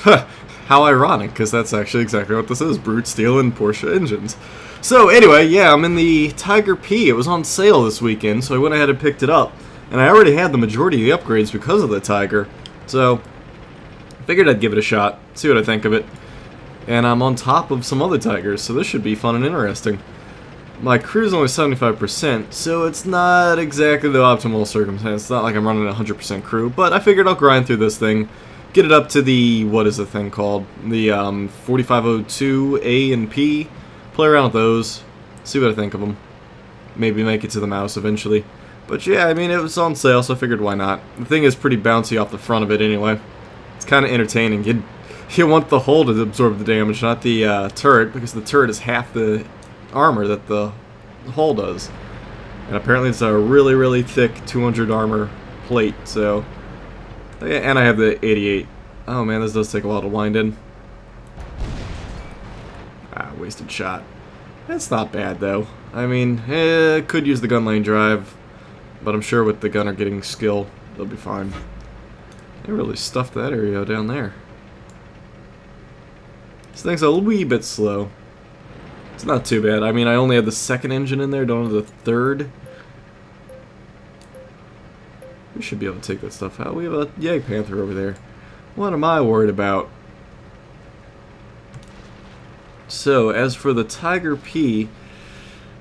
How ironic, because that's actually exactly what this is, brute steel and Porsche engines. So anyway, yeah, I'm in the Tiger P. It was on sale this weekend, so I went ahead and picked it up. And I already had the majority of the upgrades because of the Tiger. So, I figured I'd give it a shot, see what I think of it. And I'm on top of some other Tigers, so this should be fun and interesting. My crew's only 75%, so it's not exactly the optimal circumstance. It's not like I'm running a 100% crew, but I figured I'll grind through this thing, get it up to the, what is the thing called? The 4502 A and P, play around with those, see what I think of them. Maybe make it to the mouse eventually. But yeah, I mean, it was on sale, so I figured why not. The thing is pretty bouncy off the front of it anyway. It's kind of entertaining. You want the hull to absorb the damage, not the turret, because the turret is half the armor that the hull does. And apparently it's a really, really thick 200 armor plate, so... And I have the 88. Oh man, this does take a while to wind in. Ah, wasted shot. That's not bad, though. I mean, could use the gun lane drive. But I'm sure with the gunner getting skill, they'll be fine. They really stuffed that area down there. This thing's a wee bit slow. It's not too bad. I mean, I only have the second engine in there, don't have the third. We should be able to take that stuff out. We have a Jagdpanther over there. What am I worried about? So, as for the Tiger P...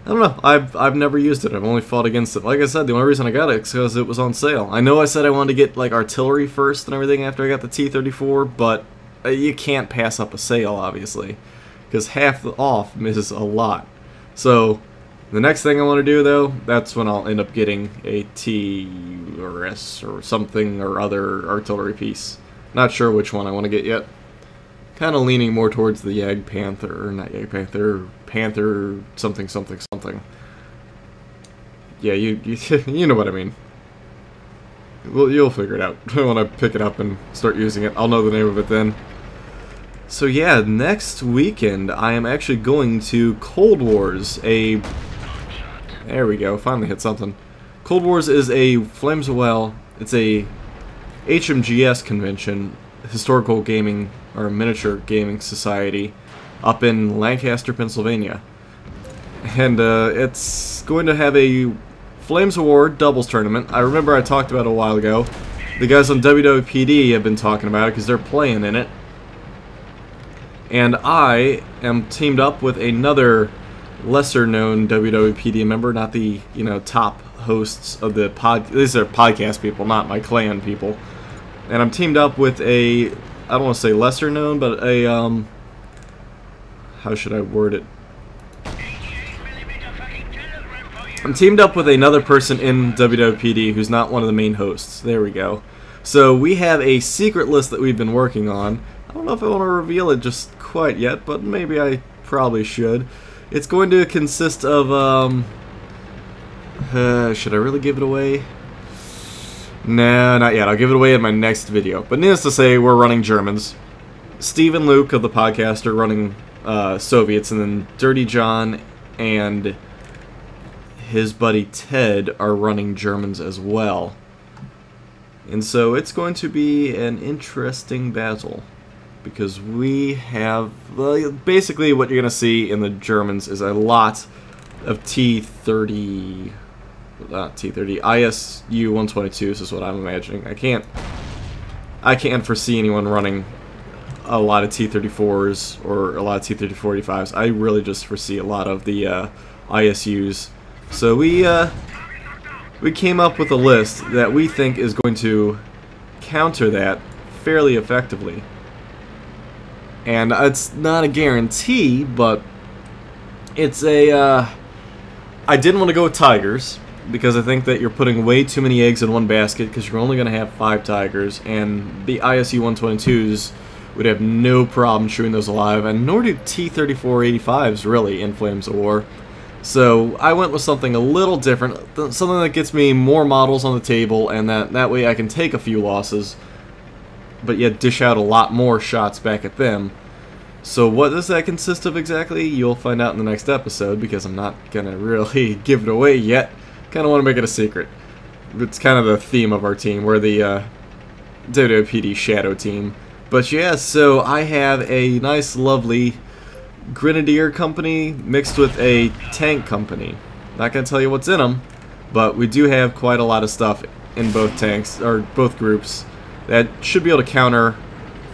I don't know, I've never used it, I've only fought against it. Like I said, the only reason I got it is because it was on sale. I know I said I wanted to get like artillery first and everything after I got the T-34, but you can't pass up a sale, obviously. Because half off misses a lot. So, the next thing I want to do though, that's when I'll end up getting a T or S or something or other artillery piece. Not sure which one I want to get yet. Kind of leaning more towards the Jagdpanther, or not Jagdpanther, Panther something something something. Yeah, you you know what I mean. Well, you'll figure it out when I pick it up and start using it. I'll know the name of it then. So yeah, next weekend I am actually going to Cold Wars. There we go, finally hit something. Cold Wars is a Flames of Well. It's a HMGS convention, historical gaming or miniature gaming society, up in Lancaster, Pennsylvania. And it's going to have a Flames of War doubles tournament. I remember I talked about it a while ago. The guys on WWPD have been talking about it because they're playing in it. And I am teamed up with another lesser-known WWPD member, not the, top hosts of the these are podcast people, not my clan people. And I'm teamed up with a, I don't want to say lesser known, but a, how should I word it? I'm teamed up with another person in WWPD who's not one of the main hosts. There we go. So we have a secret list that we've been working on. I don't know if I want to reveal it just quite yet, but maybe I probably should. It's going to consist of, should I really give it away? No, not yet. I'll give it away in my next video. But needless to say, we're running Germans. Steve and Luke of the podcast are running Soviets, and then Dirty John and his buddy Ted are running Germans as well. And so it's going to be an interesting battle. Because we have... Well, basically what you're going to see in the Germans is a lot of T-30... Not T-30, ISU 122s is what I'm imagining. I can't foresee anyone running a lot of T-34s or a lot of T-34-85s. I really just foresee a lot of the ISUs. So we came up with a list that we think is going to counter that fairly effectively. And it's not a guarantee, but it's a... I didn't want to go with Tigers, because I think that you're putting way too many eggs in one basket, because you're only going to have 5 Tigers, and the ISU 122s would have no problem shooting those alive, and nor do T-34-85s really in Flames of War. So I went with something a little different, something that gets me more models on the table, and that way I can take a few losses, but yet dish out a lot more shots back at them. So what does that consist of exactly? You'll find out in the next episode, because I'm not going to really give it away yet. Kind of want to make it a secret. It's kind of the theme of our team. We're the WWPD Shadow Team. But yeah, so I have a nice, lovely Grenadier company mixed with a tank company. Not gonna tell you what's in them, but we do have quite a lot of stuff in both tanks, or both groups, that should be able to counter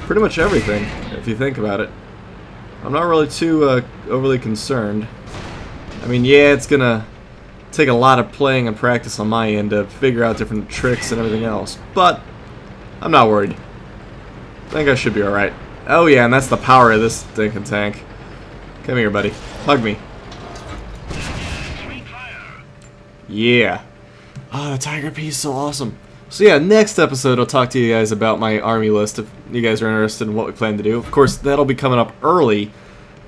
pretty much everything, if you think about it. I'm not really too overly concerned. I mean, yeah, it's gonna take a lot of playing and practice on my end to figure out different tricks and everything else, but I'm not worried. I think I should be alright. Oh yeah, and that's the power of this stinking tank. Come here, buddy. Hug me. Yeah. Oh, the Tiger P is so awesome. So yeah, next episode I'll talk to you guys about my army list if you guys are interested in what we plan to do. Of course, that'll be coming up early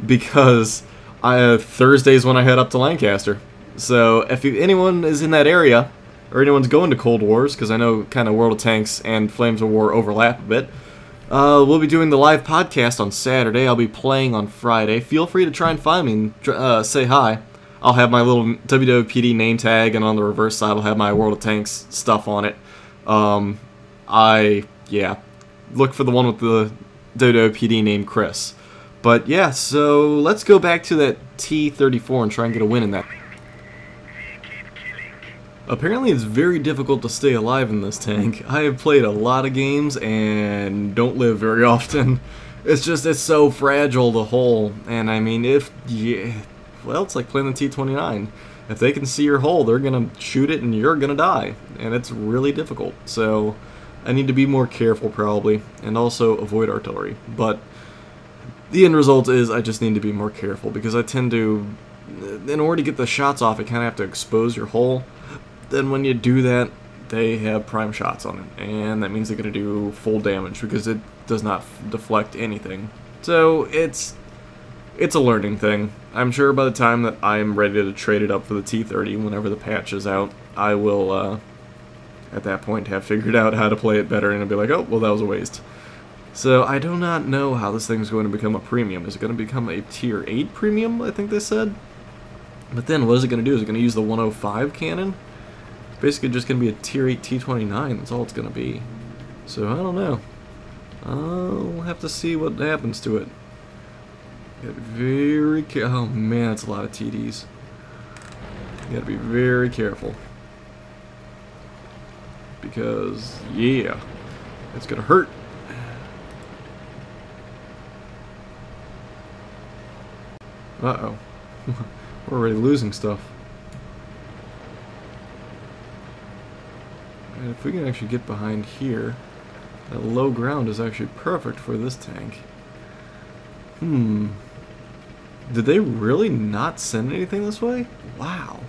because Thursday's when I head up to Lancaster. So if anyone is in that area, or anyone's going to Cold Wars, because I know kind of World of Tanks and Flames of War overlap a bit, we'll be doing the live podcast on Saturday. I'll be playing on Friday. Feel free to try and find me and say hi. I'll have my little WWPD name tag, and on the reverse side I'll have my World of Tanks stuff on it. Yeah, look for the one with the WWPD name Chris. But yeah, so let's go back to that T-34 and try and get a win in that. Apparently it's very difficult to stay alive in this tank. I have played a lot of games and don't live very often. It's so fragile, the hull. And I mean, well, it's like playing the T-29. If they can see your hull, they're gonna shoot it and you're gonna die. And it's really difficult. So I need to be more careful probably, and also avoid artillery. But the end result is I just need to be more careful, because I tend to, in order to get the shots off, you kind of have to expose your hull. Then when you do that, they have prime shots on it, and that means they're going to do full damage because it does not deflect anything. So it's a learning thing. I'm sure by the time that I'm ready to trade it up for the T-30, whenever the patch is out, I will, at that point, have figured out how to play it better, and I'll be like, oh, well, that was a waste. So I do not know how this thing's going to become a premium. Is it going to become a Tier 8 premium, I think they said? But then what is it going to do? Is it going to use the 105 cannon? Basically just going to be a Tier 8 T-29, that's all it's going to be. So I don't know. We'll have to see what happens to it. Get very careful. Oh man, that's a lot of TDs. You gotta be very careful. Because, yeah, it's gonna hurt. Uh-oh. We're already losing stuff. And if we can actually get behind here, that low ground is actually perfect for this tank. Did they really not send anything this way? Wow.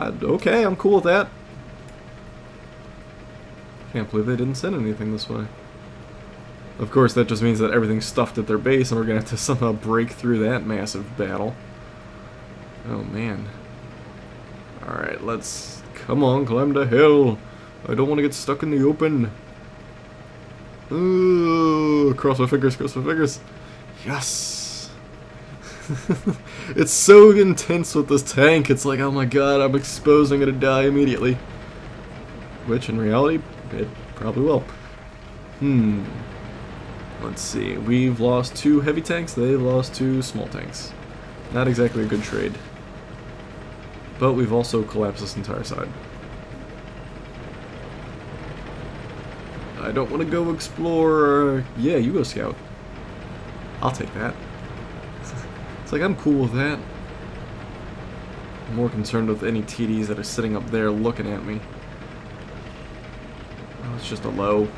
Okay, I'm cool with that. Can't believe they didn't send anything this way. Of course, that just means that everything's stuffed at their base, and we're gonna have to somehow break through that massive battle. Oh man. Alright, let's... Come on, climb the hill. I don't want to get stuck in the open. Ooh, cross my fingers, cross my fingers. Yes! It's so intense with this tank. It's like, oh my god, I'm exposed, I'm gonna die immediately. Which, in reality, it probably will. Let's see. We've lost 2 heavy tanks, they've lost 2 small tanks. Not exactly a good trade. But we've also collapsed this entire side. I don't want to go explore. Yeah, you go scout. I'll take that. It's like, I'm cool with that. I'm more concerned with any TDs that are sitting up there looking at me. Oh, it's just a low.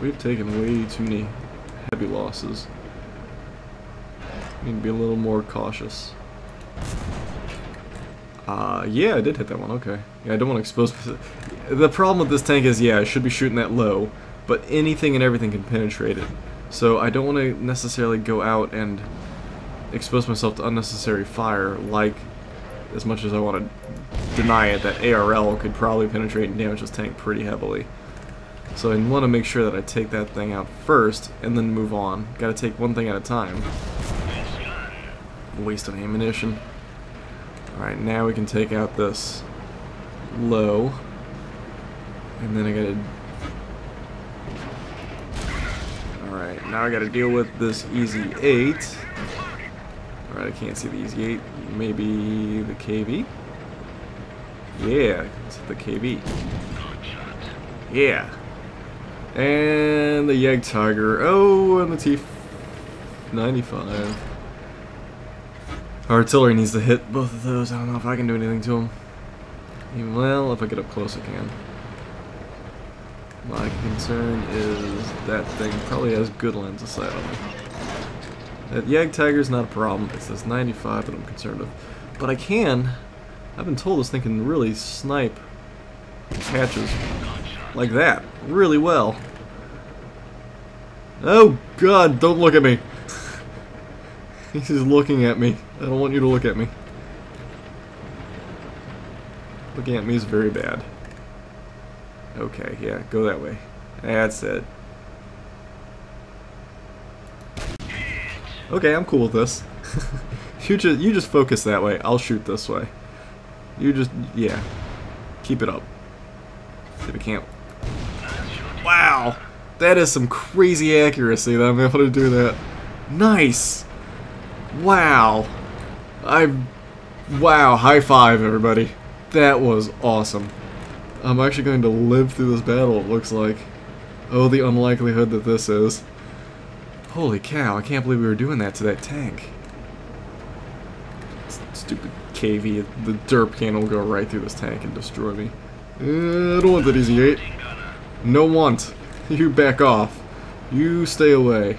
We've taken way too many heavy losses. Need to be a little more cautious. Yeah, I did hit that one, okay. Yeah, I don't want to expose myself. The problem with this tank is, yeah, I should be shooting that low, but anything and everything can penetrate it. So I don't want to necessarily go out and expose myself to unnecessary fire, like, as much as I want to deny it, that ARL could probably penetrate and damage this tank pretty heavily. So I want to make sure that I take that thing out first, and then move on. Gotta take one thing at a time. Waste of ammunition. Alright, now we can take out this low. And then I gotta... Alright, now I gotta deal with this Easy 8. Alright, I can't see the Easy 8. Maybe the KV? Yeah, it's the KV. Yeah. And the Jagdtiger. Oh, and the T-95. Artillery needs to hit both of those. I don't know if I can do anything to them. Well, if I get up close, I can. My concern is that thing probably has good lines of sight on me. That Jagdtiger's not a problem. It's this 95 that I'm concerned with. But I can. I've been told this thing can really snipe hatches like that really well. Oh God! Don't look at me. He's just looking at me. I don't want you to look at me. Looking at me is very bad. Okay, yeah, go that way. That's it. Okay, I'm cool with this. you just focus that way. I'll shoot this way. You just, yeah. Keep it up. See if I can't. Wow! That is some crazy accuracy that I'm able to do that. Nice! Wow. Wow, high five, everybody. That was awesome. I'm actually going to live through this battle, it looks like. Oh, the unlikelihood that this is. Holy cow, I can't believe we were doing that to that tank. Stupid KV, the derp cannon will go right through this tank and destroy me. I don't want that Easy 8. No want. You back off. You stay away.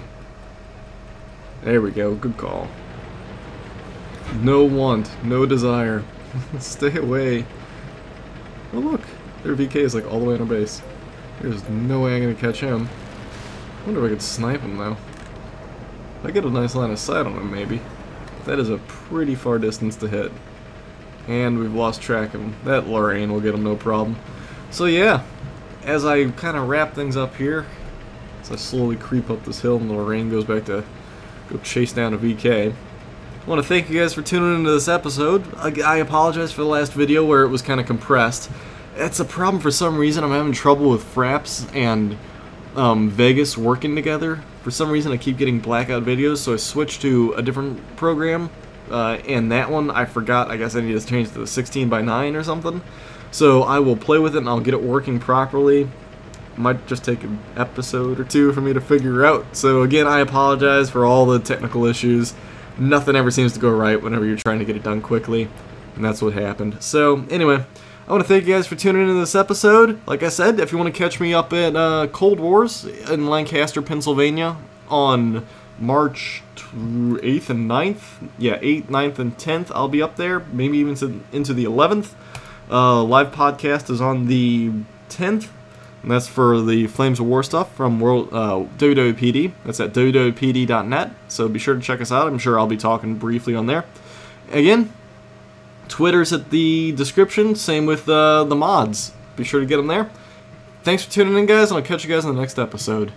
There we go, good call. No want, no desire. Stay away. Oh look, their VK is like all the way on our base. There's no way I'm gonna catch him. I wonder if I could snipe him though. If I get a nice line of sight on him maybe. That is a pretty far distance to hit. And we've lost track of him. That Lorraine will get him no problem. So yeah, as I kind of wrap things up here, as I slowly creep up this hill and Lorraine goes back to go chase down a VK. I want to thank you guys for tuning into this episode. I apologize for the last video where it was kind of compressed. It's a problem for some reason. I'm having trouble with Fraps and Vegas working together. For some reason I keep getting blackout videos, so I switched to a different program. And that one I forgot. I guess I need to change to the 16:9 or something. So I will play with it and I'll get it working properly. Might just take an episode or two for me to figure out. So again, I apologize for all the technical issues. Nothing ever seems to go right whenever you're trying to get it done quickly, and that's what happened. So anyway, I want to thank you guys for tuning into this episode. Like I said, if you want to catch me up at Cold Wars in Lancaster, Pennsylvania on March 8th and 9th, yeah, 8th, 9th, and 10th, I'll be up there, maybe even into the 11th. Live podcast is on the 10th. And that's for the Flames of War stuff from WWPD. That's at wwpd.net. So be sure to check us out. I'm sure I'll be talking briefly on there. Again, Twitter's at the description. Same with the mods. Be sure to get them there. Thanks for tuning in, guys, and I'll catch you guys in the next episode.